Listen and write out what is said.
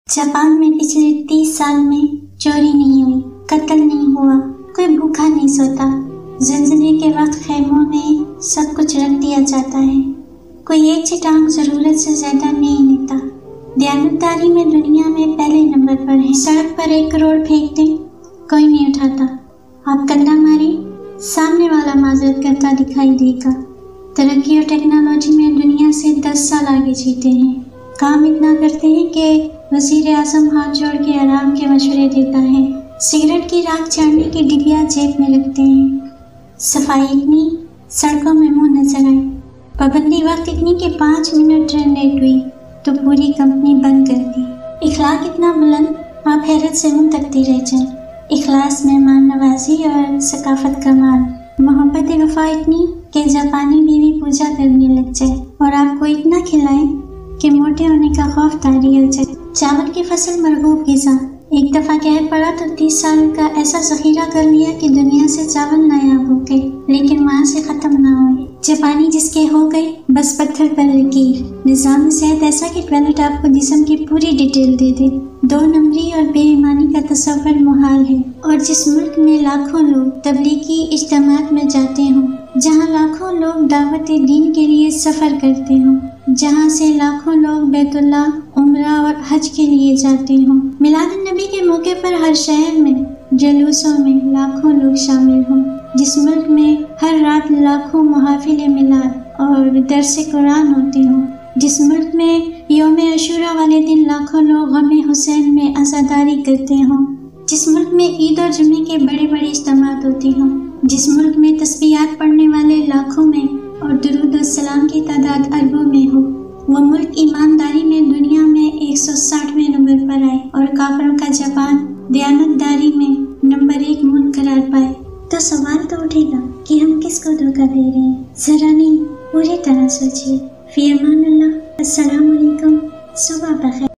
Japan में पिछले 30 साल में चोरी नहीं हुई, कत्ल नहीं हुआ, कोई भूखा नहीं सोता। ज़लज़ले के वक्त खैमों में सब कुछ रख दिया जाता है। कोई एक चट्टान ज़रूरत से ज़्यादा नहीं लेता। दयानतदारी में दुनिया में पहले नंबर पर है। सड़क पर 1 करोड़ फेंक दें, कोई नहीं उठाता। आप कल्ला मारें, सामने वाला माजरत करता दिखाई देगा। तरक्की और टेक्नोलॉजी में दुनिया से 10 साल आगे जीते हैं। काम इतना करते हैं कि वज़ीर आज़म हाथ जोड़ के आराम के मशवरे देता है। सिगरेट की राख झाड़ने की डिबिया जेब में रखते हैं। सफाई इतनी, सड़कों में मुंह नजर आए। पाबंदी वक्त इतनी कि 5 मिनट ट्रेन लेट हुई तो पूरी कंपनी बंद कर दी। इखलाक इतना बुलंद, आप हैरत से मुंह तकते रह जाएं। इखलास, मेहमान नवाजी और सकाफत कमाल। मोहब्बत वफा इतनी कि जापानी बीवी पूजा करने लग जाए और आपको इतना खिलाएं कि मोटे होने का खौफ तारी हो जाए। चावल की फसल मरगूब ग़िज़ा। एक दफ़ा कहर पड़ा तो 30 साल का ऐसा ज़ख़ीरा कर लिया कि दुनिया से चावल नायाब हो गए, लेकिन वहाँ से ख़त्म ना हुए। जापानी जिसके हो गए बस पत्थर पर लकीर। निज़ाम सेहत ऐसा कि टॉयलेट आपको जिस्म की पूरी डिटेल दे दे। 2 नंबरी और बेईमानी का तसव्वुर मुहाल है। और जिस मुल्क में लाखों लोग तबलीगी इज्तिमात में जाते हों, जहाँ लाखों लोग दावत दीन के लिए सफ़र करते हों, जहाँ से लाखों लोग बैतुल्लाह, उम्रा और हज के लिए जाते हों, मिलाद नबी के मौके पर हर शहर में जलूसों में लाखों लोग शामिल हों, जिस मुल्क में हर रात लाखों मुहाफिल मिलाद और दरस कुरान होते हों, जिस मुल्क में यौम अशूरा वाले दिन लाखों लोग गम हुसैन में अज़ादारी करते हों, जिस मुल्क में ईद और जुमे के बड़े बड़े इज्तिमात होते हों, जिस मुल्क में तस्बीहात पढ़ने वाले लाखों में और दुरूद और सलाम की तादाद अरबों में हो, वो मुल्क ईमानदारी में दुनिया में 160वें नंबर पर आए और काफिरों का जापान दयानतदारी में नंबर 1 मुल्क करार पाए, तो सवाल तो उठेगा कि हम किसको धोखा दे रहे हैं। जरा नहीं, पूरी तरह सोचिए। फी अमान अल्लाह। अस्सलाम वालेकुम। सुबह बखैर।